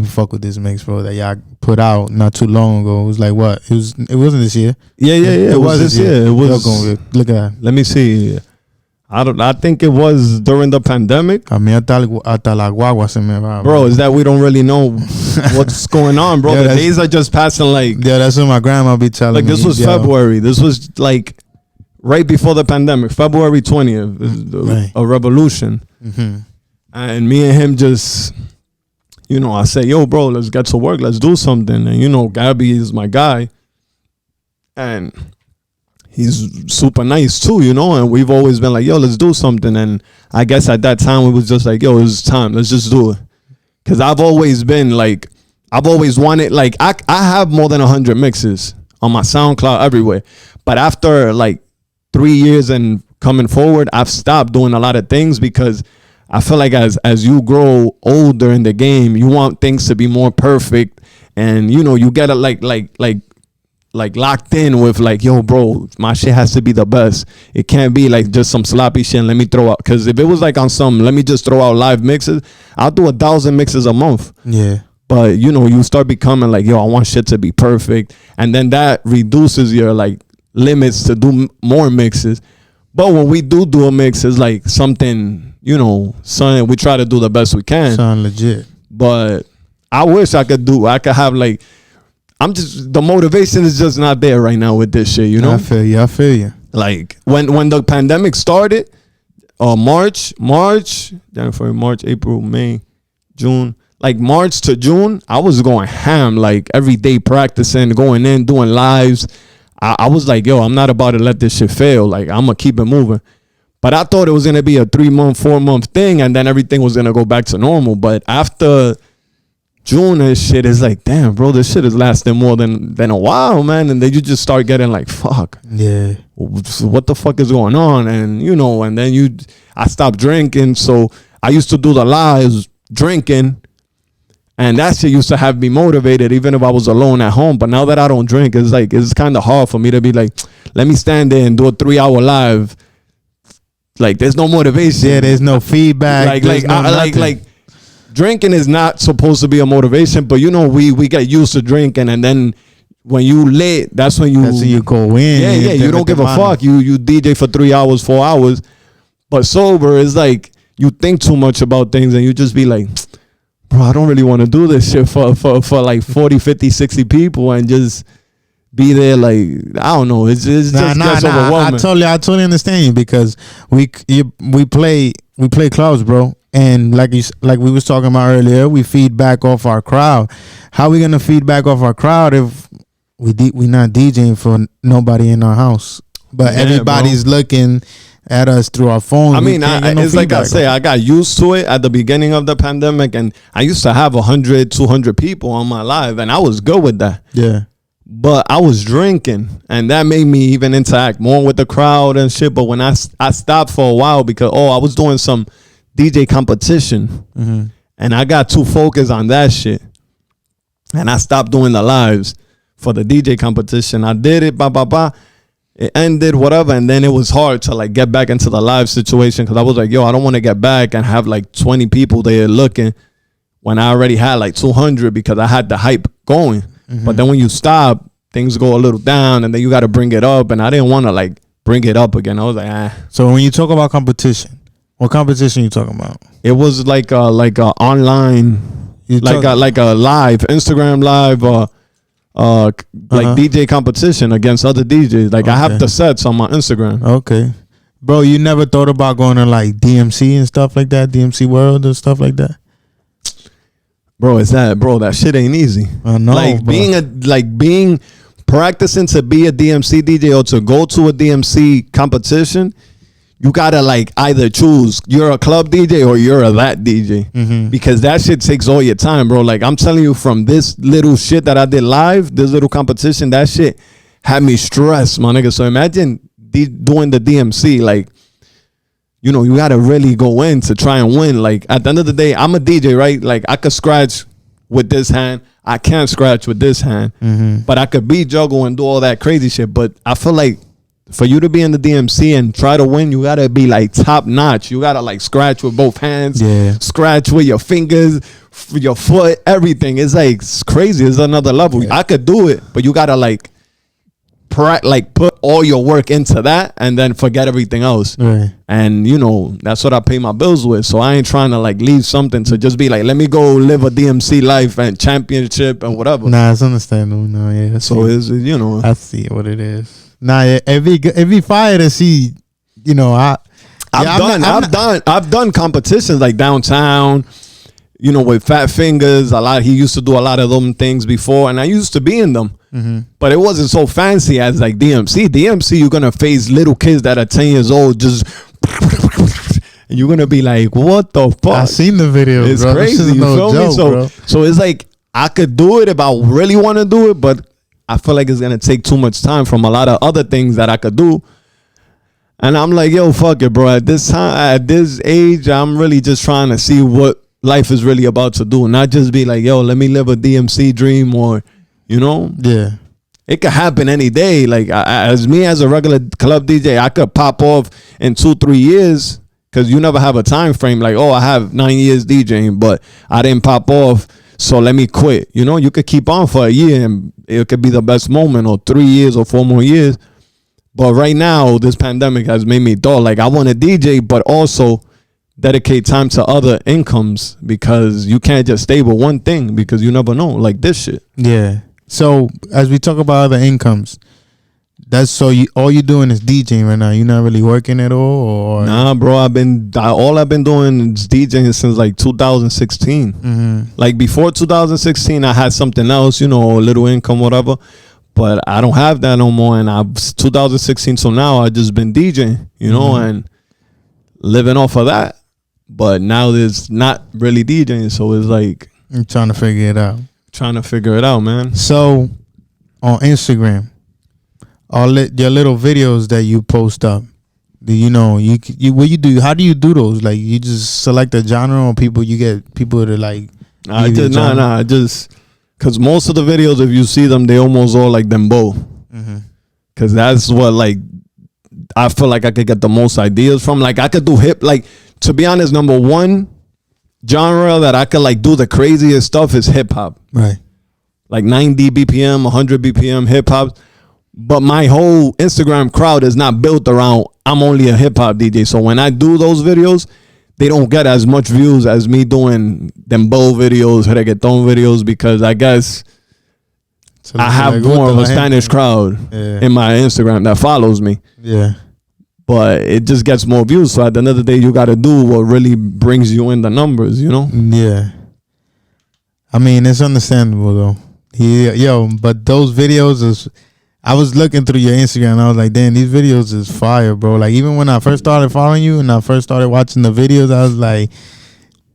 fuck with this mix, bro, that y'all put out not too long ago. It was like what? It wasn't this year. Yeah. It was this year. It was. Look at that. Let me see. I think it was during the pandemic. I mean, hasta la guagua se me va, bro. Is that we don't really know what's going on, bro? The days are just passing like. Yeah, that's what my grandma be telling me. Like this was February. This was like right before the pandemic, February 20th, a revolution. And me and him just, you know, I say, yo, bro, let's get to work. Let's do something. And, you know, Gabby is my guy. And he's super nice, too, you know. And we've always been like, yo, let's do something. And I guess at that time, we was just like, yo, it's time. Let's just do it. Because I've always been like, I've always wanted, like, I have more than 100 mixes on my SoundCloud everywhere. But after, like, 3 years and coming forward, I've stopped doing a lot of things because I feel like as you grow older in the game, you want things to be more perfect, and you know you get it like locked in with like, yo, bro, my shit has to be the best. It can't be like just some sloppy shit and let me throw out. Because if it was like on some let me just throw out live mixes, I'll do 1,000 mixes a month. Yeah. But you know, you start becoming like, yo, I want shit to be perfect, and then that reduces your like limits to do more mixes. But when we do a mix, it's like something, you know, something we try to do the best we can. Sound legit. But I wish I could have like, the motivation is just not there right now with this shit, you know? I feel you. Like when the pandemic started, March, January, March, April, May, June, like March to June, I was going ham, like every day practicing, going in, doing lives. I was like, yo, I'm not about to let this shit fail. Like, I'm going to keep it moving. But I thought it was going to be a 3-month, 4-month thing, and then everything was going to go back to normal. But after June and shit, is like, damn, bro, this shit is lasting more than a while, man. And then you just start getting like, fuck. Yeah. What the fuck is going on? And, you know, and then I stopped drinking. So I used to do the lives drinking. And that shit used to have me motivated even if I was alone at home. But now that I don't drink, it's like, it's kind of hard for me to be like, let me stand there and do a 3-hour live. Like, there's no motivation. Yeah, there's no feedback. Like drinking is not supposed to be a motivation, but you know, we get used to drinking, and then when you lit, that's when you go in. Yeah, you don't give a fuck. You DJ for 3 hours, 4 hours. But sober is like, you think too much about things and you just be like, bro, I don't really want to do this shit for like 40, 50, 60 people and just be there. Like, I don't know. It's just overwhelming. I totally understand you, because we play clubs, bro. And like we was talking about earlier, we feed back off our crowd. How we gonna feed back off our crowd if we not DJing for nobody in our house, but everybody's looking at us through our phones? I mean, it's like I say, I got used to it at the beginning of the pandemic, and I used to have 100, 200 people on my live, and I was good with that. Yeah. But I was drinking, and that made me even interact more with the crowd and shit. But when I stopped for a while because, I was doing some DJ competition, and I got too focused on that shit, and I stopped doing the lives for the DJ competition. I did it, it ended, whatever, and then it was hard to like get back into the live situation, because I was like, yo, I don't want to get back and have like 20 people there looking when I already had like 200, because I had the hype going. But then when you stop, things go a little down, and then you got to bring it up, and I didn't want to like bring it up again. I was like, So when you talk about competition, what competition you talking about? It was like a online, like a live Instagram live, DJ competition against other DJs. Like, I have the sets on my Instagram. Okay, bro, you never thought about going to like DMC and stuff like that, DMC World and stuff like that? Bro, that shit ain't easy. I know, like being practicing to be a DMC DJ or to go to a DMC competition. You gotta like either choose you're a club DJ or you're a that DJ, because that shit takes all your time, bro. Like, I'm telling you, from this little shit that I did live, this little competition, that shit had me stressed, my nigga. So imagine doing the DMC, like, you know, you gotta really go in to try and win. Like, at the end of the day, I'm a DJ, right? Like, I could scratch with this hand, I can't scratch with this hand, but I could beat juggle and do all that crazy shit. But I feel like for you to be in the DMC and try to win, you gotta be like top notch. You gotta like scratch with both hands, scratch with your fingers, your foot, everything. It's like, it's crazy. It's another level. I could do it, but you gotta like put all your work into that and then forget everything else. Right. And you know, that's what I pay my bills with. So I ain't trying to like leave something to just be like, let me go live a DMC life and championship and whatever. Nah, it's understandable. No, yeah. So it's, you know, I see what it is. Nah, yeah, it'd be fire to see. You know, I've done competitions like downtown, you know, with Fat Fingers. He used to do a lot of them things before, and I used to be in them. But it wasn't so fancy as like DMC. DMC, you're gonna face little kids that are 10 years old, just and you're gonna be like, what the fuck? I seen the video. It's bro. crazy. You feel me? So it's like, I could do it if I really want to do it, but I feel like it's gonna take too much time from a lot of other things that I could do. And I'm like, yo, fuck it, bro. At this time, at this age, I'm really just trying to see what life is really about to do, not just be like, yo, let me live a DMC dream, or, you know, it could happen any day. Like, as a regular club DJ, I could pop off in 2-3 years, because you never have a time frame like, oh, I have 9 years DJing, but I didn't pop off, so let me quit. You know, you could keep on for a year and it could be the best moment, or 3 years or 4 more years. But right now, this pandemic has made me thought like I want to DJ, but also dedicate time to other incomes, because you can't just stay with one thing, because you never know, like this shit. Yeah. So as we talk about other incomes, that's so you all you're doing is DJing right now. You're not really working at all, or Nah, bro. All I've been doing is DJing since like 2016. Mm-hmm. Like before 2016, I had something else, you know, a little income, whatever. But I don't have that no more. And 2016 so now I just been DJing, you know, and living off of that. But now there's not really DJing, so it's like I'm trying to figure it out. Trying to figure it out, man. So on Instagram, your little videos that you post up, do you know what you do? How do you do those? Like you just select a genre, or you get people to like? I just because most of the videos, if you see them, they almost all like dembow. Because that's what like I feel like I could get the most ideas from. Like I could do hip. Like to be honest, number one genre that I could like do the craziest stuff is hip hop. Right. Like 90 BPM, 100 BPM hip hop. But my whole Instagram crowd is not built around I'm only a hip hop DJ. So when I do those videos, they don't get as much views as me doing dembow videos, reggaeton videos, because I guess I have more of a Spanish crowd in my Instagram that follows me. Yeah. But it just gets more views. So at the end of the day, you got to do what really brings you in the numbers, you know? Yeah. I mean, it's understandable, though. But those videos I was looking through your Instagram and I was like, damn, these videos is fire, bro. Like, even when I first started following you and I first started watching the videos, I was like,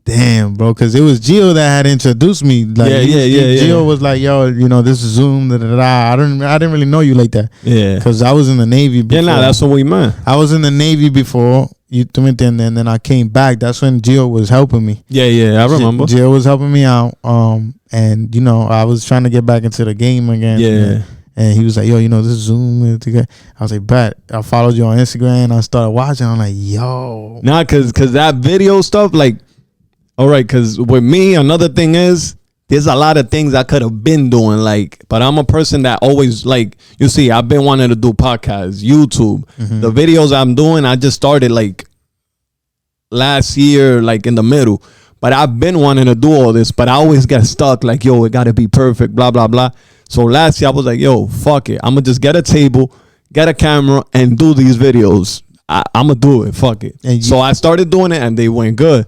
damn, bro. Because it was Gio that had introduced me. Like, Gio was like, yo, this is Zoom, I didn't really know you like that. Yeah. Because I was in the Navy before. Yeah, that's what we meant. I was in the Navy before. And then I came back. That's when Gio was helping me. Yeah, I remember. Gio was helping me out. And I was trying to get back into the game again. Yeah. And he was like, yo, this is Zoom. I was like, bet. I followed you on Instagram and I started watching. I'm like, yo. Nah, cause that video stuff, like, all right, cause with me, another thing is there's a lot of things I could have been doing, like, but I'm a person that always, like, you see, I've been wanting to do podcasts, YouTube. The videos I'm doing, I just started like last year, like in the middle. But I've been wanting to do all this, but I always get stuck, like, yo, it gotta be perfect, blah, blah, blah. So last year I was like, yo, fuck it. I'm gonna just get a table, get a camera, and do these videos. I'm gonna do it, fuck it. So I started doing it and they went good.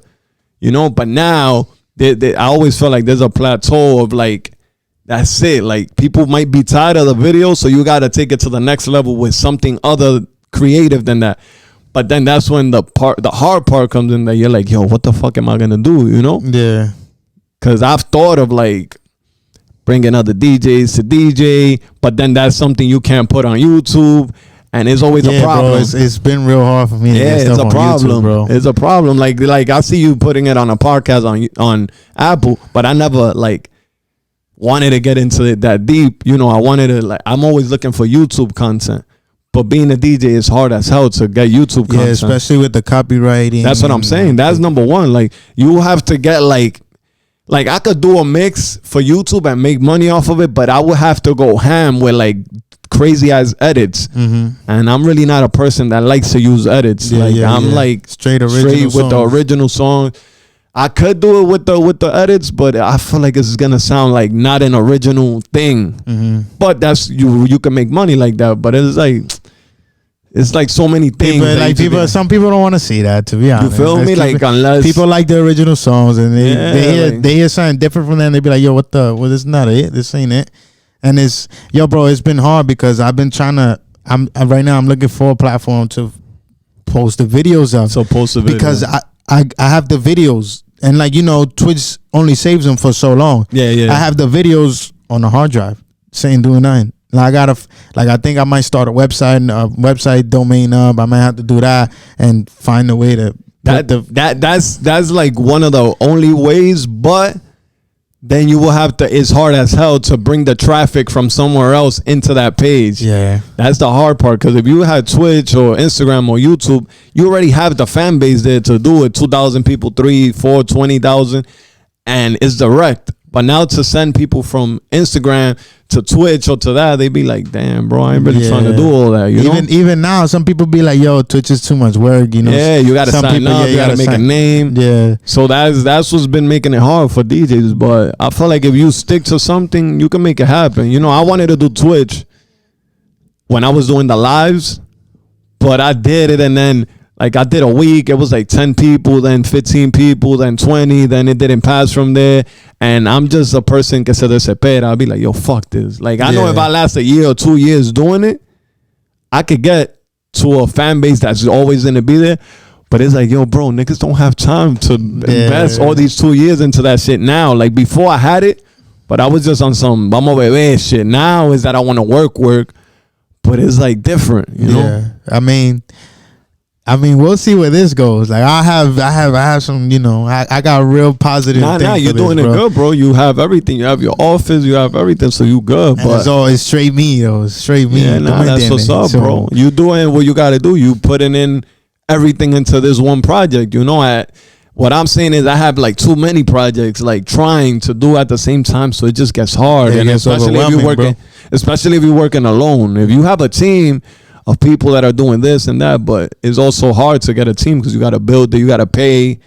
But now I always feel like there's a plateau of like, that's it. Like people might be tired of the video, so you got to take it to the next level with something other creative than that. But then that's when the hard part comes in, that you're like, yo, what the fuck am I going to do? Yeah. Because I've thought of like bringing other DJs to DJ, but then that's something you can't put on YouTube. And it's always a problem. Bro, it's been real hard for me to get stuff it's a problem, YouTube, bro. It's a problem. Like I see you putting it on a podcast on Apple, but I never like wanted to get into it that deep. I wanted to like. I'm always looking for YouTube content, but being a DJ is hard as hell to get YouTube content. Yeah, especially with the copywriting. That's what I'm saying. That's number one. Like you have to get like I could do a mix for YouTube and make money off of it, but I would have to go ham with like crazy ass edits, and I'm really not a person that likes to use edits. I'm like straight with the original song. I could do it with the edits, but I feel like it's gonna sound like not an original thing. But that's you can make money like that. But it's like so many things. Some people don't want to see that, to be honest. You feel me? Like unless people like the original songs and they hear something different from them, they be like, yo, this is not it. This ain't it. And bro, it's been hard because I've been right now I'm looking for a platform to post the videos up. So post the video. Because I have the videos and Twitch only saves them for so long. Yeah. I have the videos on the hard drive saying doing nothing. And I think I might start a website domain up. I might have to do that and find a way to that's like one of the only ways, but then you will have to, it's hard as hell to bring the traffic from somewhere else into that page. Yeah. That's the hard part, because if you had Twitch or Instagram or YouTube, you already have the fan base there to do it. 2,000 people, 3, 4, 20,000, and it's direct. But now to send people from Instagram to Twitch or to that, they be like, damn, bro, I ain't really trying to do all that. You know? Even now, some people be like, yo, Twitch is too much work. You know? Yeah, you got to sign people, up. You got to make a name. Yeah. So that's what's been making it hard for DJs. But I feel like if you stick to something, you can make it happen. You know, I wanted to do Twitch when I was doing the lives, but I did it, and then like I did a week, it was like 10 people, then 15 people, then 20, then it didn't pass from there. And I'm just a person que se desespera. I'll be like, yo, fuck this. Like, I know if I last a year or 2 years doing it, I could get to a fan base that's always going to be there. But it's like, yo, bro, niggas don't have time to invest all these 2 years into that shit now. Like, before I had it, but I was just on some vamos bebé shit. Now is that I want to work, but it's like different, you know? Yeah. I mean, we'll see where this goes. Like, I have some, you know, I got real positive things. Nah, you're doing it good, bro. You have everything. You have your office. You have everything, so you good. And but it's straight me, though. It's straight me. Yeah, that's what's up, bro. You doing what you got to do. You putting in everything into this one project. You know, what I'm saying is I have like too many projects, like trying to do at the same time, so it just gets hard. And especially if you're working alone. If you have a team of people that are doing this and that, but it's also hard to get a team because you got to build it, you got to pay,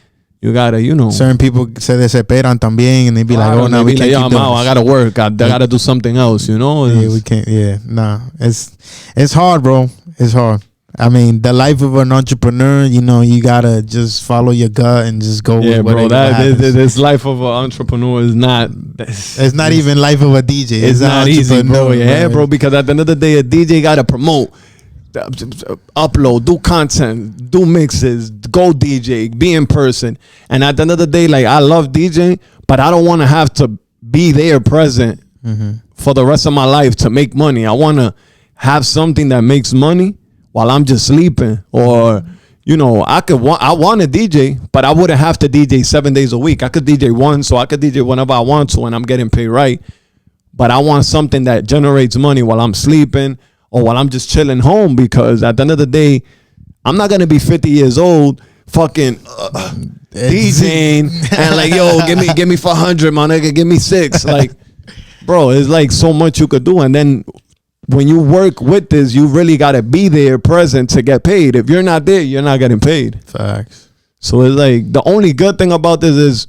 you got to, you know. Certain people se desesperan también, and they be like, oh, no, we can't keep doing I got to work. I got to do something else, you know. Yeah, we can't. Yeah, nah. It's hard, bro. It's hard. I mean, the life of an entrepreneur, you know, you got to just follow your gut and just go with whatever happens. This life of an entrepreneur is not... It's not even life of a DJ. It's not easy, bro. Yeah, bro, because at the end of the day, a DJ got to promote, upload, do content, do mixes, go DJ, be in person. And at the end of the day, like, I love DJing, but I don't want to have to be there present for the rest of my life to make money. I want to have something that makes money while I'm just sleeping. Or, you know, I want to DJ, but I wouldn't have to DJ 7 days a week. I could DJ once, so I could DJ whenever I want to, and I'm getting paid right. But I want something that generates money while I'm sleeping or while I'm just chilling home, because at the end of the day, I'm not going to be 50 years old fucking DJing and like, yo, give me 400, my nigga, give me 6. Like, bro, it's like so much you could do. And then when you work with this, you really got to be there present to get paid. If you're not there, you're not getting paid. Facts. So it's like, the only good thing about this is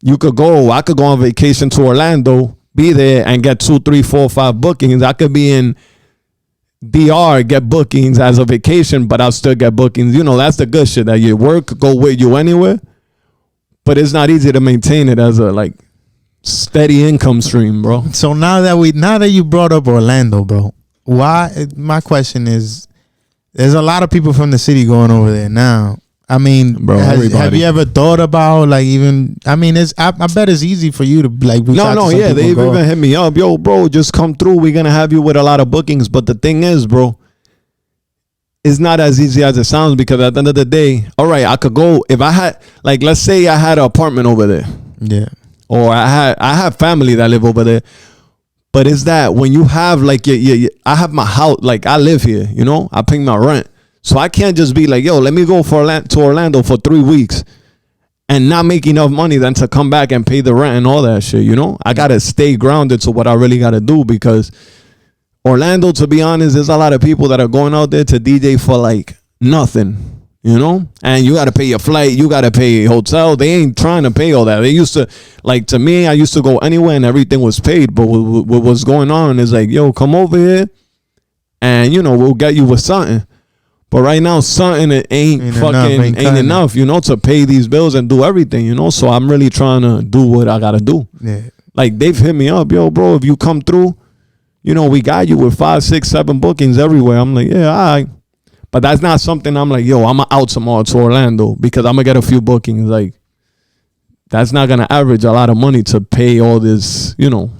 I could go on vacation to Orlando, be there and get 2, 3, 4, 5 bookings. I could be in DR, get bookings as a vacation, but I'll still get bookings. You know, that's the good shit, that your work go with you anywhere. But it's not easy to maintain it as a like steady income stream, bro. So now that you brought up Orlando, bro, why? My question is, there's a lot of people from the city going over there now. I mean, bro, have you ever thought about like even? I mean, I bet it's easy for you to like. Yeah, they've even hit me up, yo, bro, just come through. We're gonna have you with a lot of bookings. But the thing is, bro, it's not as easy as it sounds, because at the end of the day, all right, I could go if I had, like, let's say I had an apartment over there, yeah, or I have family that live over there. But it's that when you have like I have my house, like I live here, you know, I pay my rent. So I can't just be like, yo, let me go to Orlando for 3 weeks and not make enough money then to come back and pay the rent and all that shit, you know? I got to stay grounded to what I really got to do, because Orlando, to be honest, there's a lot of people that are going out there to DJ for like nothing, you know? And you got to pay your flight, you got to pay hotel. They ain't trying to pay all that. They used to, like, to me, I used to go anywhere and everything was paid. But what was going on is like, yo, come over here and, you know, we'll get you with something. But right now, something ain't enough, you know, to pay these bills and do everything, you know. So I'm really trying to do what I got to do. Yeah. Like, they've hit me up, yo, bro, if you come through, you know, we got you with 5, 6, 7 bookings everywhere. I'm like, yeah, all right. But that's not something I'm like, yo, I'm out tomorrow to Orlando because I'm going to get a few bookings. Like, that's not going to average a lot of money to pay all this, you know,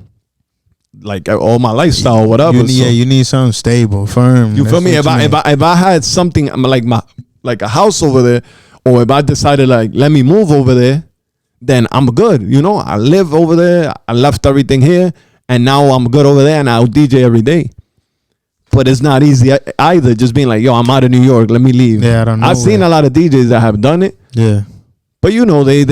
like all my lifestyle or whatever. You need something stable, firm. You feel me? If I had something like a house over there, or if I decided like, let me move over there, then I'm good. You know, I live over there. I left everything here, and now I'm good over there, and I'll DJ every day. But it's not easy either. Just being like, yo, I'm out of New York, let me leave. Yeah, I don't know. I've seen a lot of DJs that have done it. Yeah. But you know, they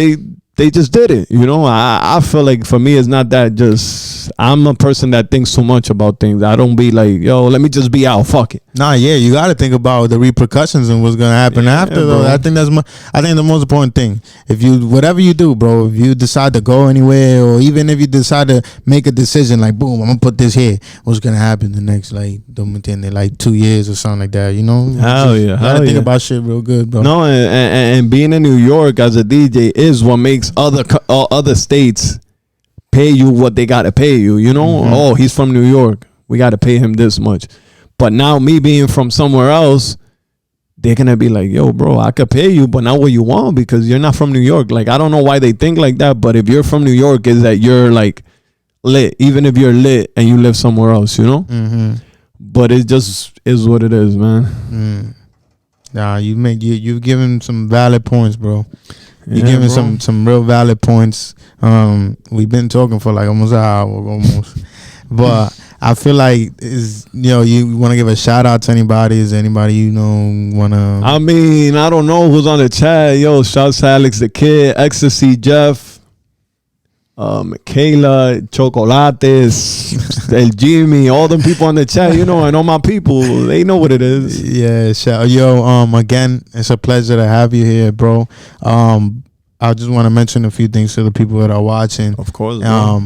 they just did it. You know, I feel like for me, it's not that just, I'm a person that thinks too much about things. I don't be like, yo, let me just be out. Fuck it. Nah, yeah, you got to think about the repercussions and what's gonna happen after. Though, I think I think the most important thing. If you, whatever you do, bro, if you decide to go anywhere, or even if you decide to make a decision, like boom, I'm gonna put this here. What's gonna happen the next like 2 years or something like that? You know? Hell yeah. You gotta think about shit real good, bro. No, and being in New York as a DJ is what makes other states pay you what they gotta pay you. You know? Mm-hmm. Oh, he's from New York. We gotta pay him this much. But now me being from somewhere else, they're gonna be like, yo, bro, I could pay you, but not what you want because you're not from New York. Like, I don't know why they think like that, but if you're from New York, is that you're like lit, even if you're lit and you live somewhere else, you know? Mm-hmm. But it just is what it is, man. Mm. Nah, you've given some valid points, bro. You're giving some real valid points. We've been talking for like almost an hour, almost. But I feel like you want to give a shout out to anybody? Is anybody want to? I mean, I don't know who's on the chat. Yo, shouts to Alex the Kid, Ecstasy Jeff, Michaela, Chocolates, El Jimmy, all them people on the chat. I know my people. They know what it is. Yeah, again, it's a pleasure to have you here, bro. I just want to mention a few things to the people that are watching. Of course, bro.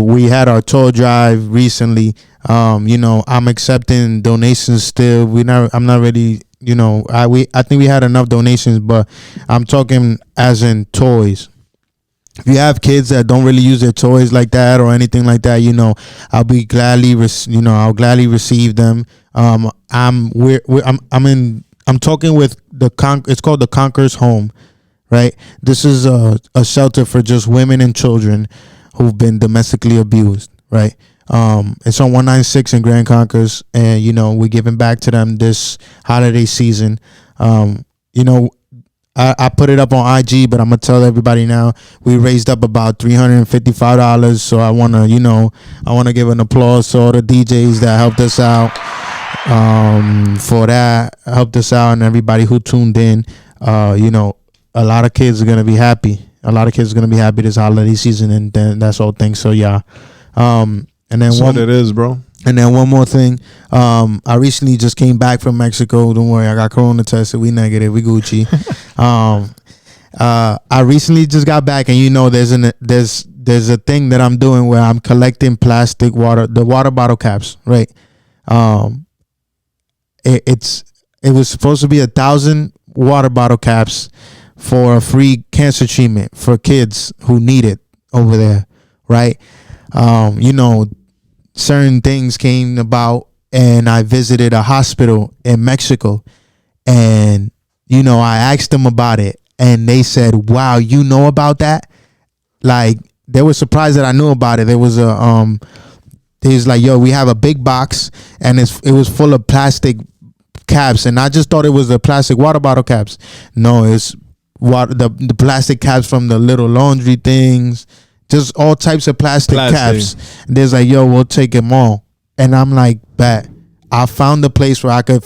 We had our tour drive recently. I'm accepting donations still. I'm not really, I think we had enough donations, but I'm talking as in toys. If you have kids that don't really use their toys like that or anything like that, I'll be gladly, I'll gladly receive them. I'm talking with it's called the Conqueror's Home, right? This is a shelter for just women and children who've been domestically abused, right? It's on 196 in Grand Concourse, and we're giving back to them this holiday season. I put it up on IG, but I'm gonna tell everybody now. We raised up about $355, so I wanna give an applause to all the DJs that helped us out. For that, helped us out, and everybody who tuned in. A lot of kids are gonna be happy. A lot of kids are gonna be happy this holiday season, and then that's all things. So yeah, and then that's what it is, bro. And then one more thing, I recently just came back from Mexico. Don't worry, I got corona tested. We negative. We Gucci. I recently just got back, and there's a thing that I'm doing where I'm collecting plastic the water bottle caps, right? It was supposed to be 1,000 water bottle caps for a free cancer treatment for kids who need it over there, right? Certain things came about, and I visited a hospital in Mexico, and I asked them about it, and they said, wow, you know about that? Like, they were surprised that I knew about it. There was they was like, yo, we have a big box, and it was full of plastic caps, and I just thought it was the plastic water bottle caps. No, it's the plastic caps from the little laundry things, just all types of plastic caps. And there's like, yo, we'll take them all. And I'm like, bet. I found a place where I could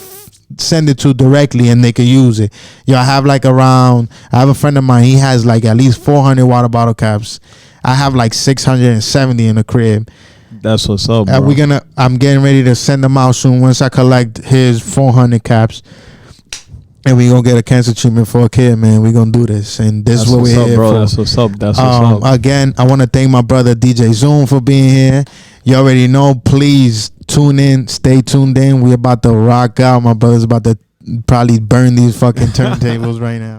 send it to directly and they could use it. I have a friend of mine, he has like at least 400 water bottle caps. I have like 670 in the crib. That's what's up, bro. I'm getting ready to send them out soon once I collect his 400 caps. And we gonna get a cancer treatment for a kid, man. We gonna do this, and this is what we're here for. That's what's up. That's what's up. Again, I want to thank my brother DJ Zoom for being here. You already know. Please tune in. Stay tuned in. We about to rock out. My brother's about to probably burn these fucking turntables right now.